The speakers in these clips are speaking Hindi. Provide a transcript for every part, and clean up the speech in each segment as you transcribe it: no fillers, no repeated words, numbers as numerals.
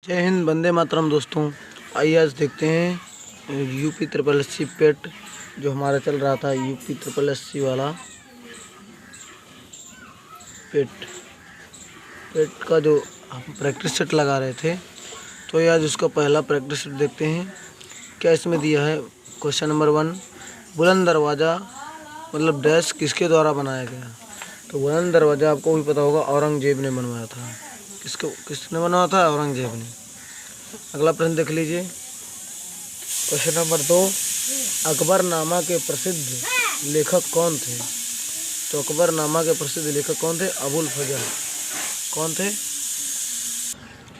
जय हिंद, वंदे मातरम। दोस्तों आइए आज देखते हैं यूपी ट्रिपल एससी पेट जो हमारा चल रहा था। यूपी ट्रिपल एससी वाला पेट का जो हम प्रैक्टिस सेट लगा रहे थे, तो ये आज उसका पहला प्रैक्टिस सेट देखते हैं। क्या इसमें दिया है? क्वेश्चन नंबर 1, बुलंद दरवाज़ा मतलब डैश किसके द्वारा बनाया गया? तो बुलंद दरवाज़ा आपको भी पता होगा, औरंगजेब ने बनवाया था। किसने बनवाया था? औरंगजेब ने। अगला प्रश्न देख लीजिए, क्वेश्चन नंबर 2, अकबरनामा के प्रसिद्ध लेखक कौन थे? तो अकबरनामा के प्रसिद्ध लेखक कौन थे? अबुल फजल। कौन थे?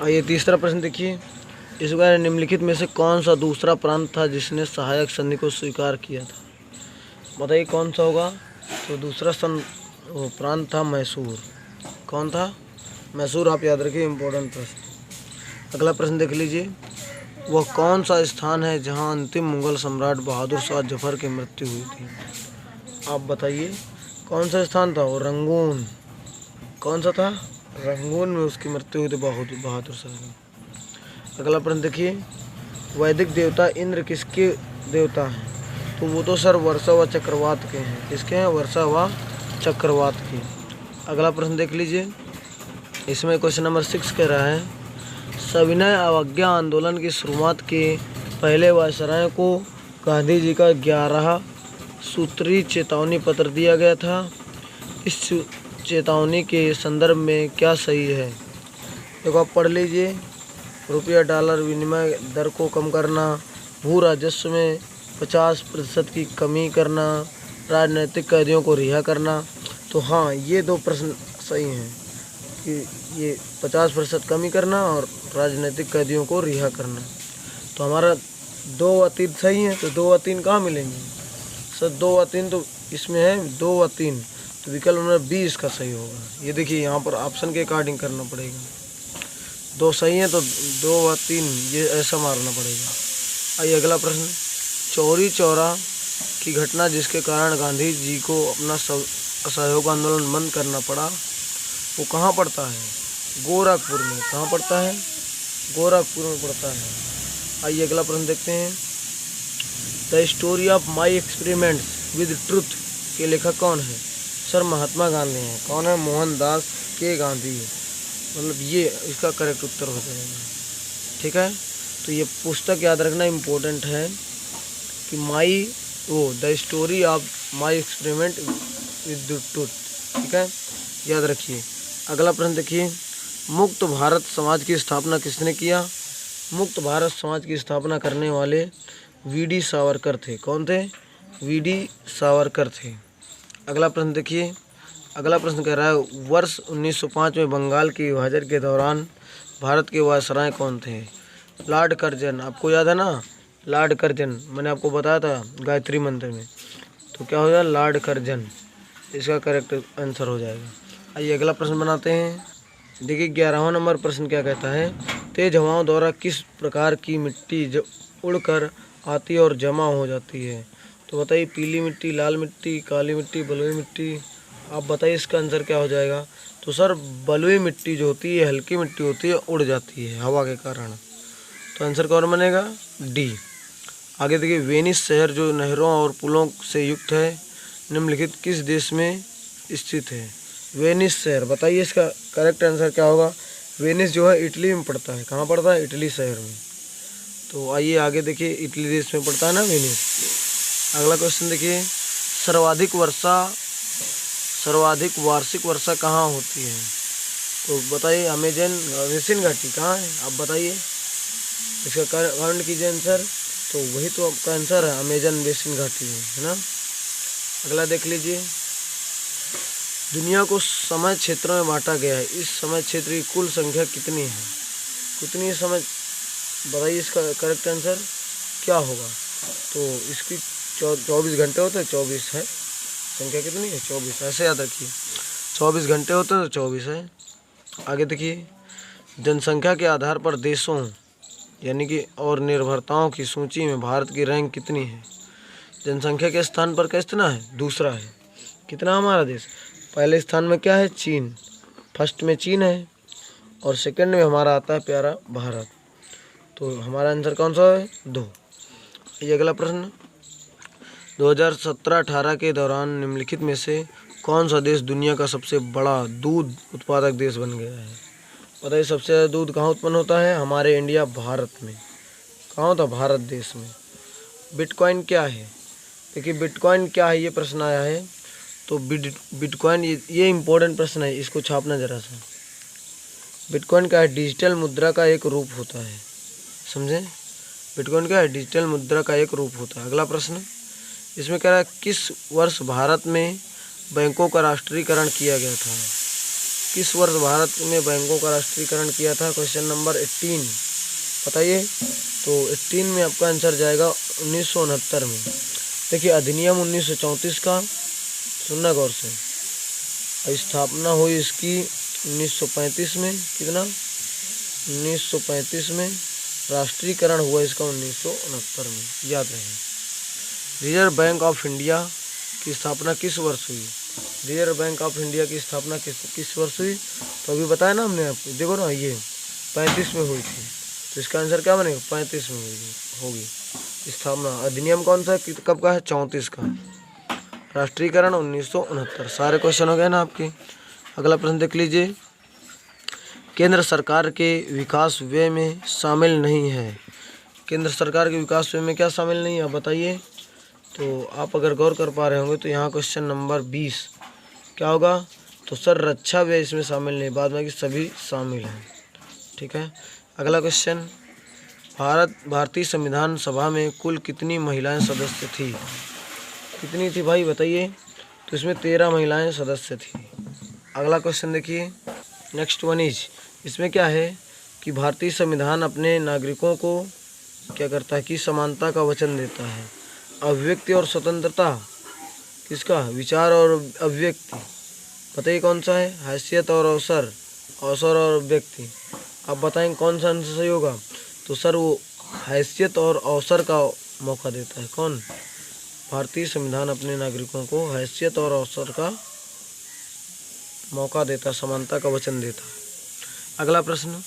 आइए तीसरा प्रश्न देखिए, इस बार निम्नलिखित में से कौन सा दूसरा प्रांत था जिसने सहायक संधि को स्वीकार किया था? बताइए कौन सा होगा? तो दूसरा प्रांत था मैसूर। कौन था? मैसूर। आप याद रखिए, इम्पोर्टेंट प्रश्न। अगला प्रश्न देख लीजिए, वह कौन सा स्थान है जहां अंतिम मुगल सम्राट बहादुर शाह जफर की मृत्यु हुई थी? आप बताइए कौन सा स्थान था? वो रंगून। कौन सा था? रंगून में उसकी मृत्यु हुई थी बहादुर शाह की। अगला प्रश्न देखिए, वैदिक देवता इंद्र किसके देवता हैं? तो वो तो सर वर्षा व चक्रवात के हैं। किसके हैं? वर्षा व चक्रवात के। अगला प्रश्न देख लीजिए, इसमें क्वेश्चन नंबर 6 कह रहा है, सविनय अवज्ञा आंदोलन की शुरुआत के पहले वायसराय को गांधी जी का 11 सूत्री चेतावनी पत्र दिया गया था। इस चेतावनी के संदर्भ में क्या सही है? देखो आप पढ़ लीजिए, रुपया डॉलर विनिमय दर को कम करना, भू राजस्व में 50% की कमी करना, राजनीतिक कैदियों को रिहा करना। तो हाँ, ये 2 प्रश्न सही हैं कि ये 50% कमी करना और राजनीतिक कैदियों को रिहा करना। तो हमारा 2 व 3 सही है। तो 2 व 3 कहाँ मिलेंगे? सर 2 व 3 तो इसमें है 2 व 3, तो विकल्प नंबर 20 का सही होगा। ये देखिए यहाँ पर ऑप्शन के अकॉर्डिंग करना पड़ेगा। 2 सही है तो 2 व 3 ये ऐसा मारना पड़ेगा। आइए अगला प्रश्न, चौरी चौरा की घटना जिसके कारण गांधी जी को अपना असहयोग आंदोलन बंद करना पड़ा, वो कहाँ पड़ता है? गोरखपुर में। कहाँ पड़ता है? गोरखपुर में पड़ता है। आइए अगला प्रश्न देखते हैं, the story of my experiments with truth के लेखक कौन है? सर महात्मा गांधी हैं। कौन है? मोहनदास के गांधी। मतलब ये इसका करेक्ट उत्तर हो जाएगा। ठीक है, तो ये पुस्तक याद रखना इम्पोर्टेंट है कि the story of my experiment with truth. ठीक है, याद रखिए। अगला प्रश्न देखिए, मुक्त भारत समाज की स्थापना किसने किया? मुक्त भारत समाज की स्थापना करने वाले वी.डी. सावरकर थे। कौन थे? वी.डी. सावरकर थे। अगला प्रश्न देखिए, अगला प्रश्न कह रहा है, वर्ष 1905 में बंगाल के विभाजन के दौरान भारत के वायसराय कौन थे? Lord Curzon. आपको याद है ना, लॉर्ड कर्जन, मैंने आपको बताया था गायत्री मंत्र में। तो क्या हो जाएगा? लॉर्ड कर्जन इसका करेक्ट आंसर हो जाएगा। आइए अगला प्रश्न बनाते हैं। देखिए 11वां नंबर प्रश्न क्या कहता है, तेज हवाओं द्वारा किस प्रकार की मिट्टी उड़कर आती है और जमा हो जाती है? तो बताइए, पीली मिट्टी, लाल मिट्टी, काली मिट्टी, बलुई मिट्टी। आप बताइए इसका आंसर क्या हो जाएगा? तो सर बलुई मिट्टी जो होती है, हल्की मिट्टी होती है, उड़ जाती है हवा के कारण। तो आंसर कौन बनेगा? डी। आगे देखिए, वेनिस शहर जो नहरों और पुलों से युक्त है, निम्नलिखित किस देश में स्थित है? वेनिस शहर। बताइए इसका करेक्ट आंसर क्या होगा? वेनिस जो है इटली में पड़ता है। कहाँ पड़ता है? इटली शहर में। तो आइए आगे देखिए, इटली देश में पड़ता है ना वेनिस। अगला क्वेश्चन देखिए, सर्वाधिक वार्षिक वर्षा कहाँ होती है? तो बताइए, अमेजन बेसिन घाटी कहाँ है? आप बताइए, इसका काउंट कीजिए आंसर। तो वही तो आपका आंसर है, अमेजन बेसिन घाटी में, है ना। अगला देख लीजिए, दुनिया को समय क्षेत्रों में बांटा गया है, इस समय क्षेत्र की कुल संख्या कितनी है? कितनी समय? बताइए इसका करेक्ट आंसर क्या होगा? तो इसकी 24 घंटे होते हैं, 24 है। संख्या कितनी है? 24। ऐसे याद रखिए, 24 घंटे होते हैं तो 24 है। आगे देखिए, जनसंख्या के आधार पर देशों यानी कि और निर्भरताओं की सूची में भारत की रैंक कितनी है? जनसंख्या के स्थान पर कितना है? दूसरा है। कितना हमारा देश? पहले स्थान में क्या है? चीन। फर्स्ट में चीन है। और सेकंड में हमारा आता है प्यारा भारत। तो हमारा आंसर कौन सा है? 2। ये अगला प्रश्न, 2017-18 के दौरान निम्नलिखित में से कौन सा देश दुनिया का सबसे बड़ा दूध उत्पादक देश बन गया है? बताइए, सबसे ज़्यादा दूध कहाँ उत्पन्न होता है? हमारे इंडिया भारत में। कहाँ होता? भारत देश में। बिटकॉइन क्या है? देखिए बिटकॉइन क्या है, ये प्रश्न आया है। तो बिटकॉइन ये इम्पोर्टेंट प्रश्न है, इसको छापना जरा सा। बिटकॉइन क्या है? डिजिटल मुद्रा का एक रूप होता है, समझे? बिटकॉइन क्या है? डिजिटल मुद्रा का एक रूप होता है। अगला प्रश्न, इसमें कह रहा है किस वर्ष भारत में बैंकों का राष्ट्रीयकरण किया गया था? किस वर्ष भारत में बैंकों का राष्ट्रीयकरण किया था? क्वेश्चन नंबर 18 बताइए। तो 18 में आपका आंसर जाएगा 1969 में। देखिए अधिनियम 1934 का, सुनना गौर से, स्थापना हुई इसकी 1935 में। कितना? 1935 में। राष्ट्रीयकरण हुआ इसका 1969 में, याद रहे। रिजर्व बैंक ऑफ इंडिया की स्थापना किस वर्ष हुई? रिजर्व बैंक ऑफ इंडिया की स्थापना किस वर्ष हुई? तो अभी बताया ना हमने आपको, देखो ना, ये 35 में हुई थी। तो इसका आंसर क्या बनेगा? 35 में होगी स्थापना। अधिनियम कौन सा कब का है? 34 का। राष्ट्रीयकरण 1969। सारे क्वेश्चन हो गए ना आपके। अगला प्रश्न देख लीजिए, केंद्र सरकार के विकास व्यय में शामिल नहीं है। केंद्र सरकार के विकास व्यय में क्या शामिल नहीं है, आप बताइए। तो आप अगर गौर कर पा रहे होंगे तो यहाँ क्वेश्चन नंबर 20 क्या होगा? तो सर रक्षा व्यय इसमें शामिल नहीं, बाद में कि सभी शामिल हैं। ठीक है। अगला क्वेश्चन, भारतीय संविधान सभा में कुल कितनी महिलाएं सदस्य थी? कितनी थी भाई बताइए। तो इसमें 13 महिलाएं सदस्य थी। अगला क्वेश्चन देखिए, नेक्स्ट वन इज, इसमें क्या है कि भारतीय संविधान अपने नागरिकों को क्या करता है कि समानता का वचन देता है। अभिव्यक्ति और स्वतंत्रता किसका? विचार और अभिव्यक्ति। बताइए कौन सा है? हैसियत और अवसर, अवसर और अभिव्यक्ति। आप बताएं कौन सा आंसर सही होगा? तो सर वो हैसियत और अवसर का मौका देता है। कौन? भारतीय संविधान अपने नागरिकों को हैसियत और अवसर का मौका देता, समानता का वचन देता। अगला प्रश्न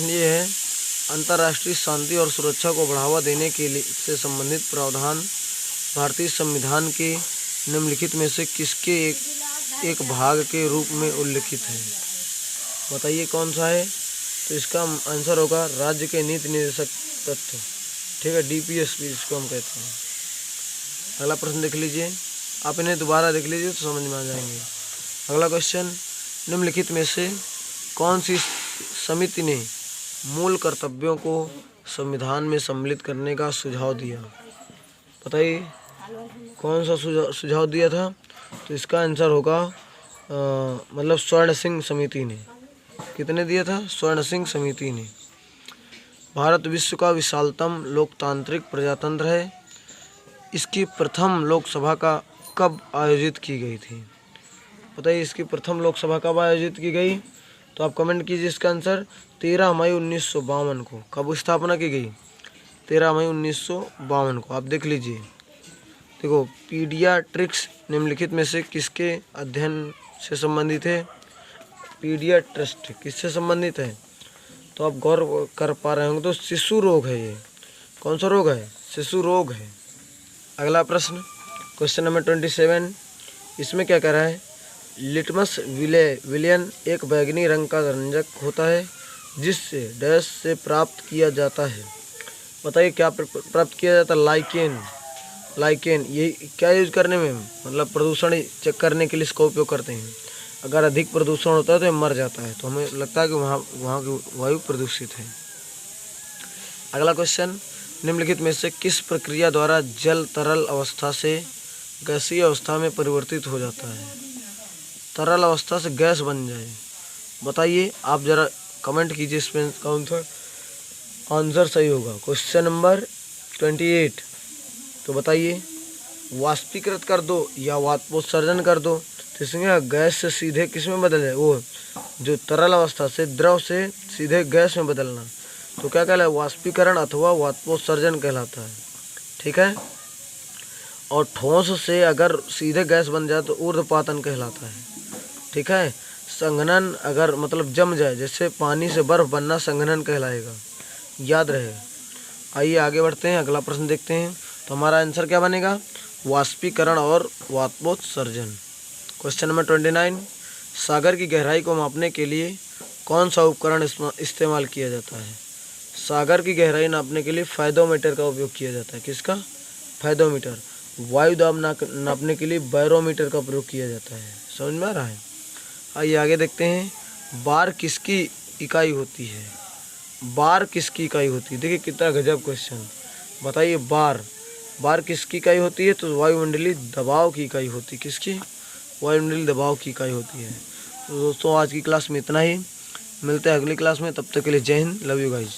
ये है, अंतर्राष्ट्रीय शांति और सुरक्षा को बढ़ावा देने के लिए से संबंधित प्रावधान भारतीय संविधान के निम्नलिखित में से किसके एक भाग के रूप में उल्लिखित है? बताइए कौन सा है? तो इसका आंसर होगा राज्य के नीति निर्देशक तत्व। ठीक है, DPSP जिसको हम कहते हैं। अगला प्रश्न देख लीजिए, आप इन्हें दोबारा देख लीजिए तो समझ में आ जाएंगे। अगला क्वेश्चन, निम्नलिखित में से कौन सी समिति ने मूल कर्तव्यों को संविधान में सम्मिलित करने का सुझाव दिया? बताइए कौन सा सुझाव दिया था? तो इसका आंसर होगा मतलब स्वर्ण सिंह समिति ने। कितने दिया था? स्वर्ण सिंह समिति ने। भारत विश्व का विशालतम लोकतांत्रिक प्रजातंत्र है। इसकी प्रथम लोकसभा का कब आयोजित की गई थी? बताइए इसकी प्रथम लोकसभा कब आयोजित की गई? तो आप कमेंट कीजिए इसका आंसर। 13 मई 1952 को। कब स्थापना की गई? 13 मई 1952 को। आप देख लीजिए। देखो, पीडियाट्रिक्स निम्नलिखित में से किसके अध्ययन से संबंधित है? पीडियाट्रिस्ट किससे संबंधित है? तो आप गौर कर पा रहे होंगे तो शिशु रोग है ये। कौन सा रोग है? शिशु रोग है। अगला प्रश्न, क्वेश्चन नंबर 27, इसमें क्या कह रहा है? लिटमस विलयन एक बैंगनी रंग का रंजक होता है जिससे डैश से प्राप्त किया जाता है। बताइए क्या प्राप्त किया जाता है? लाइकेन। ये क्या यूज करने में? मतलब प्रदूषण चेक करने के लिए इसका उपयोग करते हैं। अगर अधिक प्रदूषण होता है तो ये मर जाता है, तो हमें लगता है कि वहाँ की वायु प्रदूषित है। अगला क्वेश्चन, निम्नलिखित में से किस प्रक्रिया द्वारा जल तरल अवस्था से गैसीय अवस्था में परिवर्तित हो जाता है? तरल अवस्था से गैस बन जाए। बताइए, आप जरा कमेंट कीजिए इसमें कौन सा आंसर सही होगा। क्वेश्चन नंबर 28, तो बताइए वाष्पीकृत कर दो या वाष्पोत्सर्जन कर दो। तो इसमें गैस से सीधे किस में बदल जाए? वो जो तरल अवस्था से द्रव से सीधे गैस में बदलना, तो क्या कहलाए? वाष्पीकरण अथवा वाष्पोत्सर्जन कहलाता है। ठीक है। और ठोस से अगर सीधे गैस बन जाए तो ऊर्ध्वपातन कहलाता है। ठीक है। संघनन अगर मतलब जम जाए, जैसे पानी से बर्फ बनना संघनन कहलाएगा, याद रहे। आइए आगे बढ़ते हैं, अगला प्रश्न देखते हैं। तो हमारा आंसर क्या बनेगा? वाष्पीकरण और वाष्पोत्सर्जन। क्वेश्चन नंबर 29, सागर की गहराई को मापने के लिए कौन सा उपकरण इस्तेमाल किया जाता है? सागर की गहराई नापने के लिए फायदोमीटर का उपयोग किया जाता है। किसका? फायदोमीटर। वायु दाब नापने के लिए बैरोमीटर का प्रयोग किया जाता है। समझ में आ रहा है? आइए आगे देखते हैं। बार किसकी इकाई होती है? बार किसकी इकाई होती है? देखिए कितना गजब क्वेश्चन। बताइए, बार किसकी इकाई होती है? तो वायुमंडलीय दबाव की इकाई होती है। किसकी? वायुमंडलीय दबाव की इकाई होती है। तो दोस्तों आज की क्लास में इतना ही, मिलते हैं अगली क्लास में, तब तक के लिए जय हिंद, लव यू गाइज।